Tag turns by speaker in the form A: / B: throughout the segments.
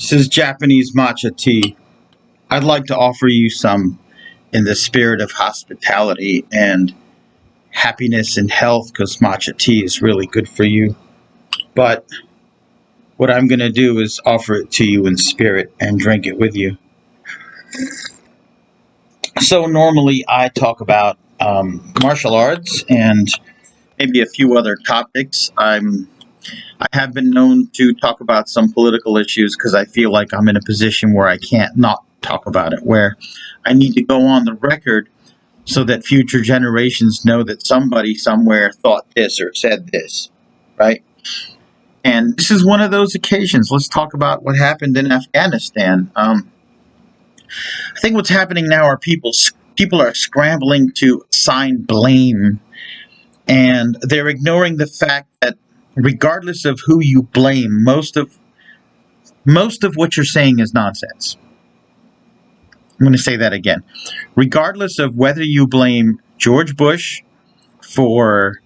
A: This is Japanese matcha tea. I'd like to offer you some in the spirit of hospitality and happiness and health because matcha tea is really good for you. But what I'm going to do is offer it to you in spirit and drink it with you. So normally I talk about martial arts and maybe a few other topics. I have been known to talk about some political issues because I feel like I'm in a position where I can't not talk about it, where I need to go on the record so that future generations know that somebody somewhere thought this or said this, right? And this is one of those occasions. Let's talk about what happened in Afghanistan. I think what's happening now are people are scrambling to assign blame, and they're ignoring the fact that regardless of who you blame, most of what you're saying is nonsense. I'm going to say that again. Regardless of whether you blame George Bush for,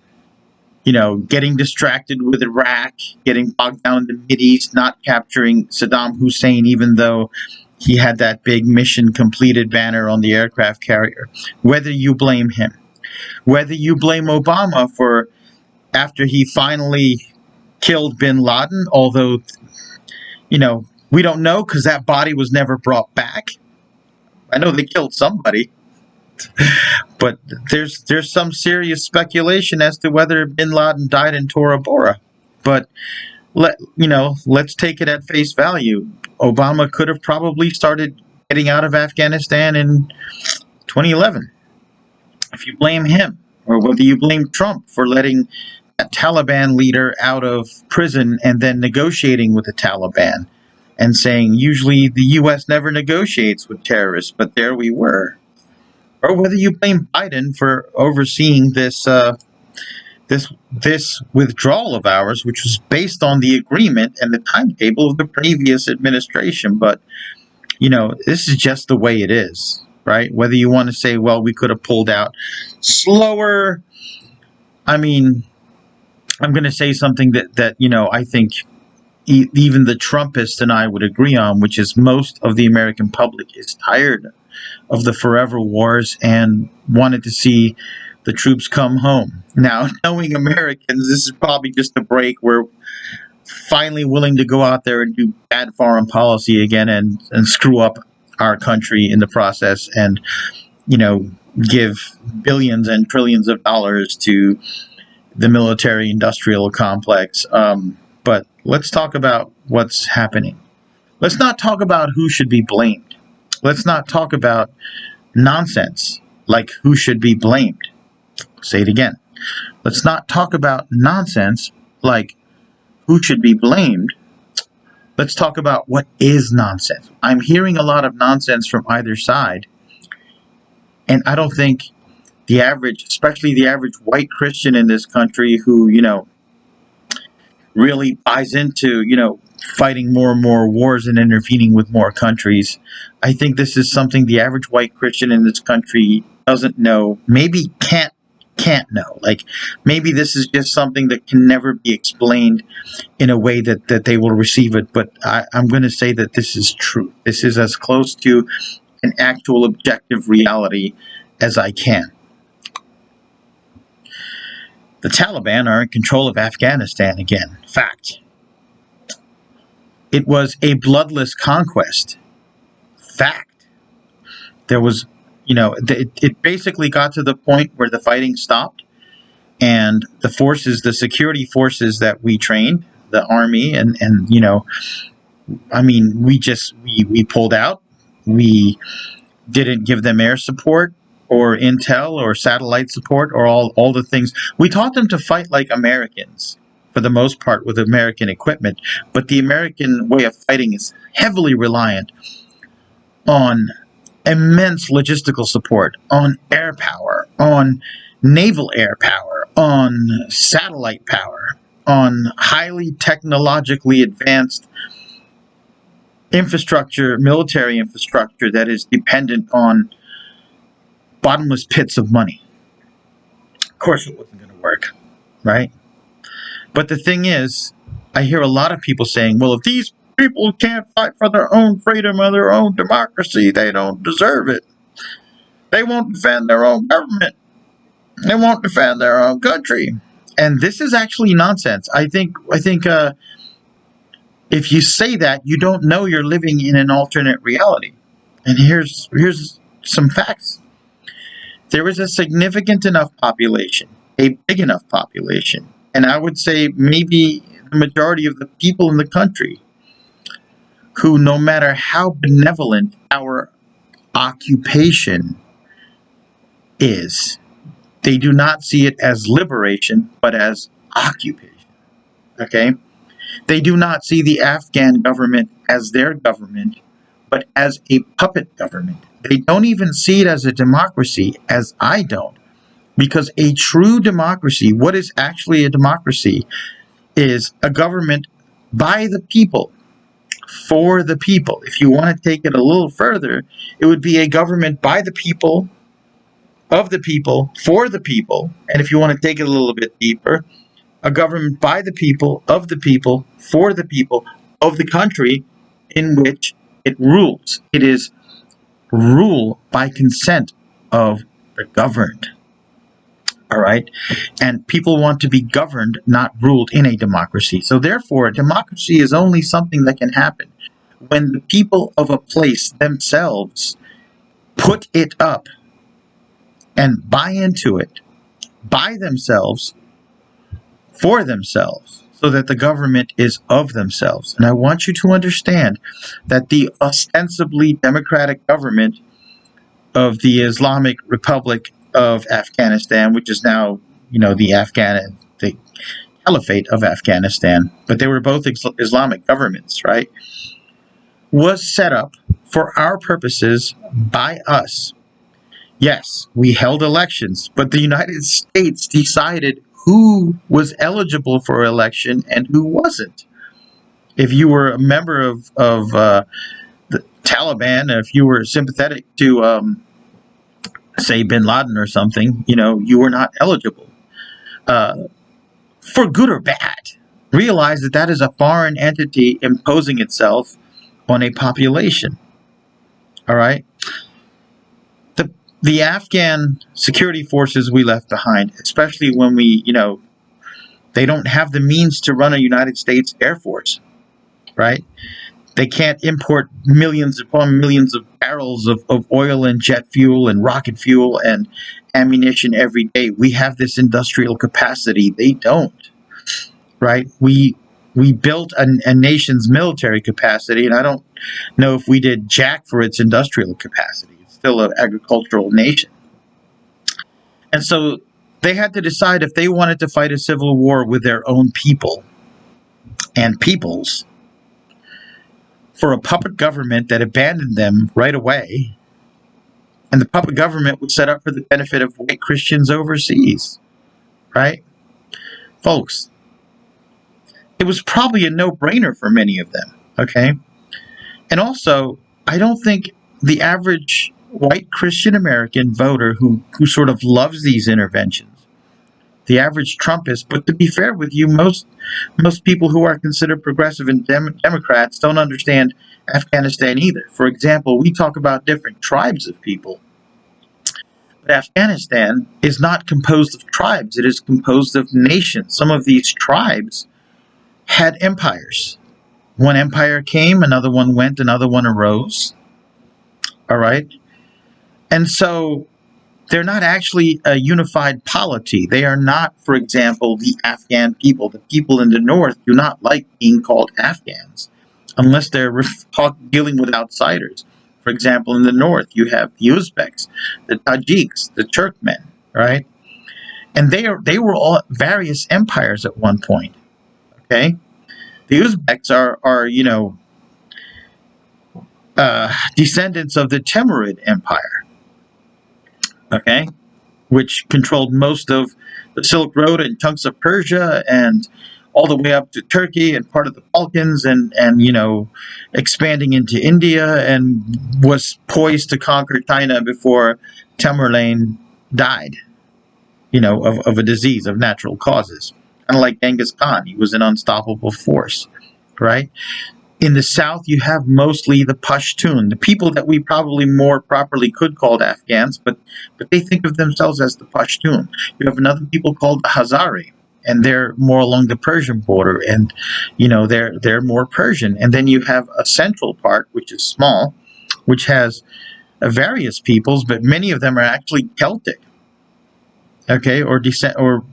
A: getting distracted with Iraq, getting bogged down in the Mideast, not capturing Saddam Hussein, even though he had that big mission completed banner on the aircraft carrier, whether you blame him, whether you blame Obama for after he finally killed bin Laden, although, we don't know because that body was never brought back. I know they killed somebody, but there's some serious speculation as to whether bin Laden died in Tora Bora. But let's take it at face value. Obama could have probably started getting out of Afghanistan in 2011. If you blame him, or whether you blame Trump for letting a Taliban leader out of prison and then negotiating with the Taliban and saying usually the U.S. never negotiates with terrorists, but there we were. Or whether you blame Biden for overseeing this withdrawal of ours, which was based on the agreement and the timetable of the previous administration. But, this is just the way it is, right? Whether you want to say, well, we could have pulled out slower. I mean, I'm going to say something that I think even the Trumpists and I would agree on, which is most of the American public is tired of the forever wars and wanted to see the troops come home. Now, knowing Americans, this is probably just a break. We're finally willing to go out there and do bad foreign policy again and screw up our country in the process and, give billions and trillions of dollars to the military-industrial complex. But let's talk about what's happening. Let's not talk about who should be blamed. Let's not talk about nonsense like who should be blamed. Say it again. Let's not talk about nonsense like who should be blamed. Let's talk about what is nonsense. I'm hearing a lot of nonsense from either side, and I don't think the average, especially the average white Christian in this country who, really buys into, fighting more and more wars and intervening with more countries. I think this is something the average white Christian in this country doesn't know, maybe can't know. Like, maybe this is just something that can never be explained in a way that they will receive it. But I'm going to say that this is true. This is as close to an actual objective reality as I can. The Taliban are in control of Afghanistan again. Fact. It was a bloodless conquest. Fact. There was, it basically got to the point where the fighting stopped, and the security forces that we trained, the army, and we pulled out. We didn't give them air support or intel or satellite support or all the things. We taught them to fight like Americans for the most part with American equipment, but the American way of fighting is heavily reliant on immense logistical support, on air power, on naval air power, on satellite power, on highly technologically advanced infrastructure, military infrastructure that is dependent on bottomless pits of money. Of course it wasn't going to work, right? But the thing is, I hear a lot of people saying, well, if these people can't fight for their own freedom or their own democracy. They don't deserve it. They won't defend their own government. They won't defend their own country. And this is actually nonsense. I think if you say that, you don't know you're living in an alternate reality. And here's some facts. There is a significant enough population, a big enough population, and I would say maybe the majority of the people in the country who, no matter how benevolent our occupation is, they do not see it as liberation, but as occupation. Okay? They do not see the Afghan government as their government, but as a puppet government. They don't even see it as a democracy, as I don't. Because a true democracy, what is actually a democracy, is a government by the people, for the people. If you want to take it a little further, it would be a government by the people, of the people, for the people. And if you want to take it a little bit deeper, a government by the people, of the people, for the people, of the country in which it rules. It is rule by consent of the governed. All right. And people want to be governed, not ruled in a democracy. So therefore, a democracy is only something that can happen when the people of a place themselves put it up and buy into it by themselves, for themselves, so that the government is of themselves. And I want you to understand that the ostensibly democratic government of the Islamic Republic of Afghanistan, which is now, the Caliphate of Afghanistan, but they were both Islamic governments, right? Was set up for our purposes by us. Yes, we held elections, but the United States decided who was eligible for election and who wasn't. If you were a member of the Taliban, if you were sympathetic to say bin Laden or something, you were not eligible. For good or bad, realize that that is a foreign entity imposing itself on a population. All right? The Afghan security forces we left behind, especially when they don't have the means to run a United States Air Force, right? They can't import millions upon millions of barrels of oil and jet fuel and rocket fuel and ammunition every day. We have this industrial capacity. They don't, right? We built a nation's military capacity, and I don't know if we did jack for its industrial capacity. It's still an agricultural nation. And so they had to decide if they wanted to fight a civil war with their own people and peoples for a puppet government that abandoned them right away. And the puppet government was set up for the benefit of white Christians overseas, right? Folks, it was probably a no-brainer for many of them, okay? And also, I don't think the average white Christian American voter who sort of loves these interventions, the average Trumpist, but to be fair with you, most people who are considered progressive and Democrats don't understand Afghanistan either. For example, we talk about different tribes of people, but Afghanistan is not composed of tribes. It is composed of nations. Some of these tribes had empires. One empire came, another one went, another one arose. All right? And so they're not actually a unified polity. They are not, for example, the Afghan people. The people in the north do not like being called Afghans unless they're dealing with outsiders. For example, in the north, you have the Uzbeks, the Tajiks, the Turkmen, right? And they were all various empires at one point, okay? The Uzbeks are descendants of the Timurid Empire, okay, which controlled most of the Silk Road and chunks of Persia and all the way up to Turkey and part of the Balkans and expanding into India, and was poised to conquer China before Tamerlane died, of a disease of natural causes. Kind of like Genghis Khan. He was an unstoppable force, right? In the south, you have mostly the Pashtun, the people that we probably more properly could call Afghans, but they think of themselves as the Pashtun. You have another people called the Hazari, and they're more along the Persian border, and they're more Persian. And then you have a central part, which is small, which has various peoples, but many of them are actually Celtic, okay, or descent, or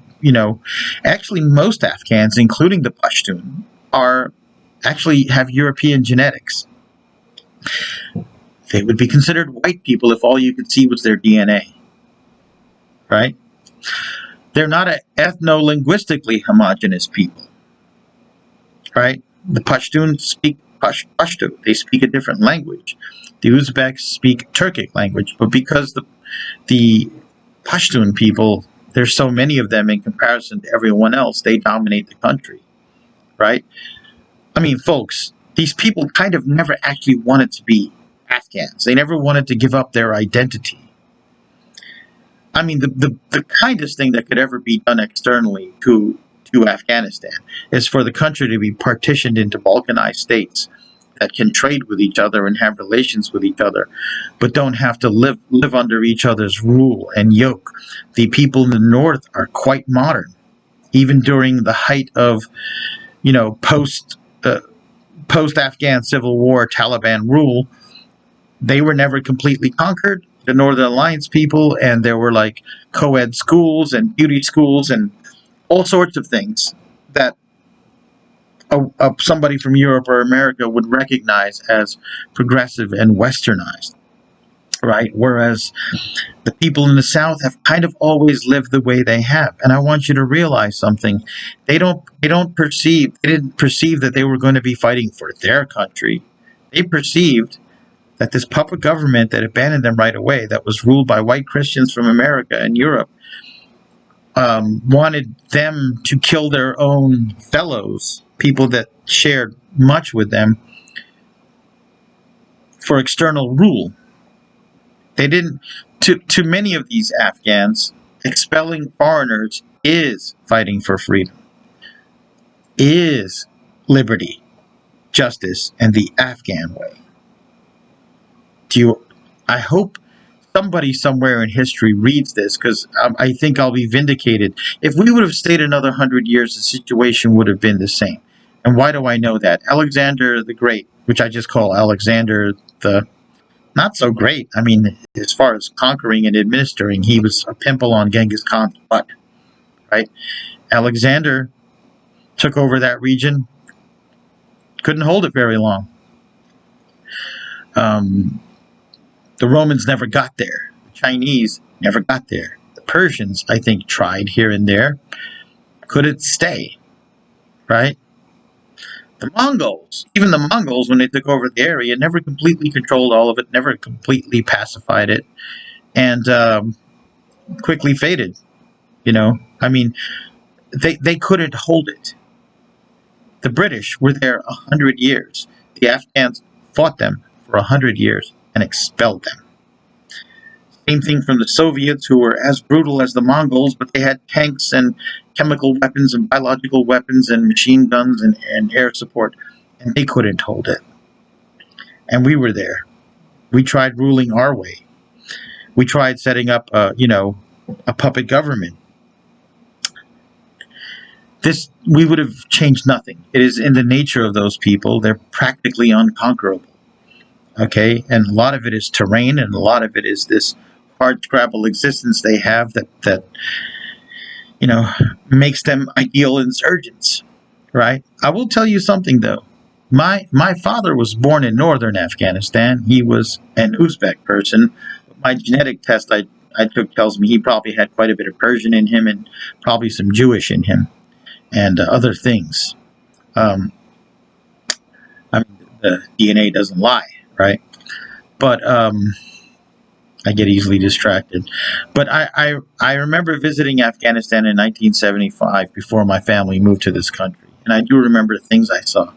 A: actually most Afghans, including the Pashtun, are actually have European genetics. They would be considered white people if all you could see was their DNA, right? They're not an ethno-linguistically homogenous people, right? The Pashtuns speak Pashto. They speak a different language. The Uzbeks speak Turkic language, but because the Pashtun people, there's so many of them in comparison to everyone else, they dominate the country, right? I mean, folks, these people kind of never actually wanted to be Afghans. They never wanted to give up their identity. I mean, the kindest thing that could ever be done externally to Afghanistan is for the country to be partitioned into balkanized states that can trade with each other and have relations with each other, but don't have to live under each other's rule and yoke. The people in the north are quite modern, even during the height of, post-Afghan civil war, Taliban rule. They were never completely conquered, the Northern Alliance people, and there were like co-ed schools and beauty schools and all sorts of things that somebody from Europe or America would recognize as progressive and westernized, right? Whereas the people in the South have kind of always lived the way they have. And I want you to realize something. They didn't perceive that they were going to be fighting for their country. They perceived that this puppet government that abandoned them right away, that was ruled by white Christians from America and Europe, wanted them to kill their own fellows, people that shared much with them, for external rule. They didn't. To many of these Afghans, expelling foreigners is fighting for freedom, is liberty, justice, and the Afghan way. I hope somebody somewhere in history reads this, because I think I'll be vindicated. If we would have stayed another 100 years, the situation would have been the same. And why do I know that? Alexander the Great, which I just call Alexander the not so great. I mean, as far as conquering and administering, he was a pimple on Genghis Khan's butt, right? Alexander took over that region, couldn't hold it very long. The Romans never got there. The Chinese never got there. The Persians, I think, tried here and there. Couldn't stay, right? The Mongols, even the Mongols, when they took over the area, never completely controlled all of it, never completely pacified it, and quickly faded. I mean, they couldn't hold it. The British were there 100 years. The Afghans fought them for 100 years and expelled them. Same thing from the Soviets, who were as brutal as the Mongols, but they had tanks and chemical weapons and biological weapons and machine guns and air support, and they couldn't hold it. And we were there. We tried ruling our way. We tried setting up, a puppet government. We would have changed nothing. It is in the nature of those people. They're practically unconquerable. Okay, and a lot of it is terrain, and a lot of it is this hard scrabble existence they have that makes them ideal insurgents, right? I will tell you something though. My father was born in northern Afghanistan. He was an Uzbek person. My genetic test I took tells me he probably had quite a bit of Persian in him and probably some Jewish in him and other things. I mean, the DNA doesn't lie, right? But I get easily distracted. But I remember visiting Afghanistan in 1975 before my family moved to this country. And I do remember the things I saw.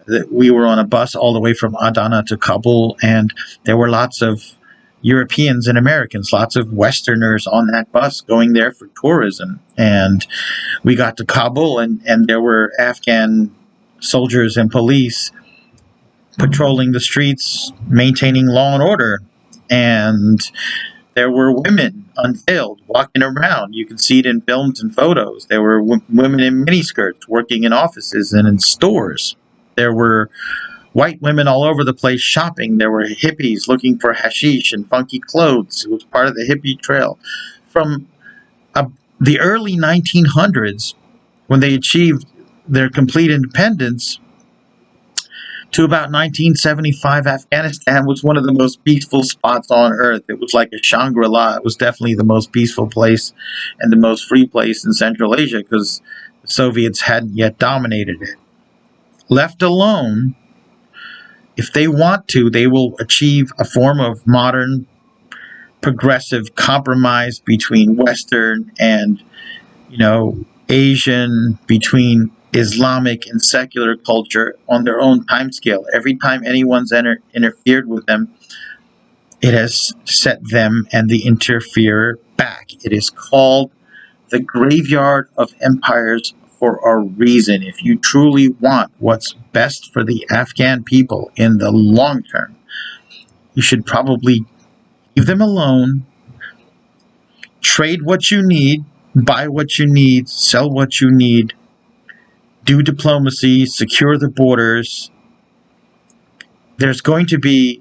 A: That we were on a bus all the way from Adana to Kabul, and there were lots of Europeans and Americans, lots of Westerners on that bus going there for tourism. And we got to Kabul, and there were Afghan soldiers and police patrolling the streets, maintaining law and order. And there were women unveiled walking around. You can see it in films and photos. There were women in miniskirts working in offices and in stores. There were white women all over the place shopping. There were hippies looking for hashish and funky clothes. It was part of the hippie trail. From the early 1900s, when they achieved their complete independence, to about 1975, Afghanistan was one of the most peaceful spots on earth. It was like a Shangri-La. It was definitely the most peaceful place and the most free place in Central Asia because the Soviets hadn't yet dominated it. Left alone, if they want to, they will achieve a form of modern, progressive compromise between Western and, Asian, between Islamic and secular culture on their own timescale. Every time anyone's interfered with them, it has set them and the interferer back. It is called the graveyard of empires for a reason. If you truly want what's best for the Afghan people in the long term, you should probably leave them alone, trade what you need, buy what you need, sell what you need, do diplomacy, secure the borders. There's going to be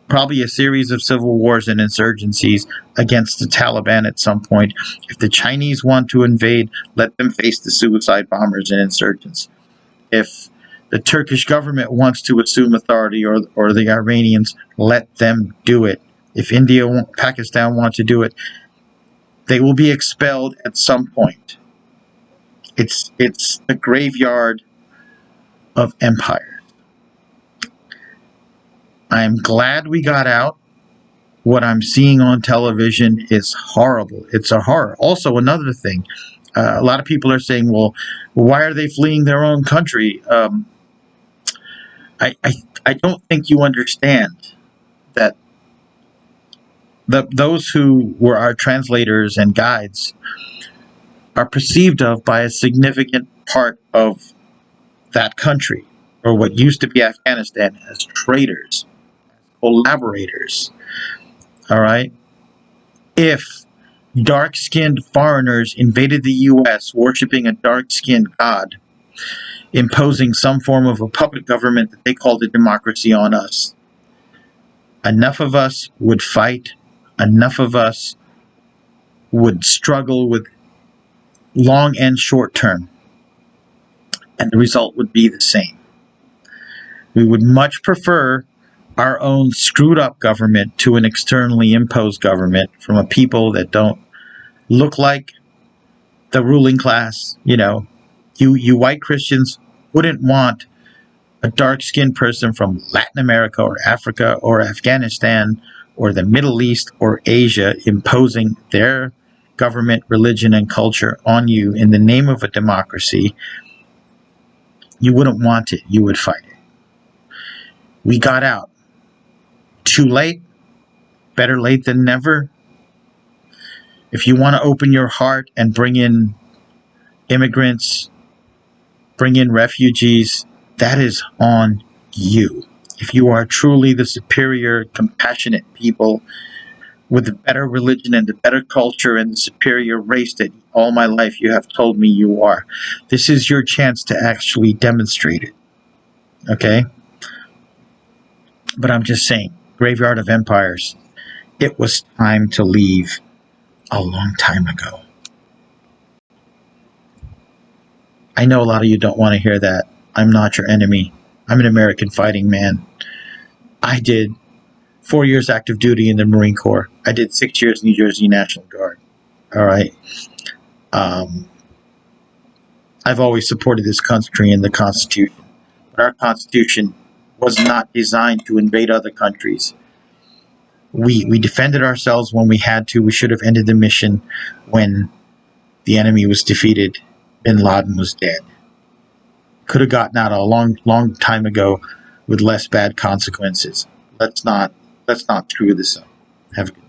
A: probably a series of civil wars and insurgencies against the Taliban at some point. If the Chinese want to invade, let them face the suicide bombers and insurgents. If the Turkish government wants to assume authority, or the Iranians, let them do it. If India, Pakistan want to do it, they will be expelled at some point. It's the graveyard of empire. I'm glad we got out. What I'm seeing on television is horrible. It's a horror. Also, another thing, a lot of people are saying, well, why are they fleeing their own country? I don't think you understand that those who were our translators and guides are perceived of by a significant part of that country, or what used to be Afghanistan, as traitors, collaborators. All right? If dark-skinned foreigners invaded the U.S., worshiping a dark-skinned god, imposing some form of a puppet government that they called a democracy on us, enough of us would fight, enough of us would struggle with long and short term, and the result would be the same. We would much prefer our own screwed up government to an externally imposed government from a people that don't look like the ruling class. You white Christians wouldn't want a dark-skinned person from Latin America or Africa or Afghanistan or the Middle East or Asia imposing their government, religion, and culture on you in the name of a democracy. You wouldn't want it. You would fight it. We got out. Too late. Better late than never. If you want to open your heart and bring in immigrants, bring in refugees, that is on you. If you are truly the superior, compassionate people with the better religion and the better culture and the superior race that all my life you have told me you are, this is your chance to actually demonstrate it. Okay? But I'm just saying, graveyard of empires, it was time to leave a long time ago. I know a lot of you don't want to hear that. I'm not your enemy. I'm an American fighting man. I did 4 years active duty in the Marine Corps. I did 6 years New Jersey National Guard. All right. I've always supported this country and the Constitution. But our Constitution was not designed to invade other countries. We defended ourselves when we had to. We should have ended the mission when the enemy was defeated. Bin Laden was dead. Could have gotten out a long time ago with less bad consequences. Let's not screw this up. Have a good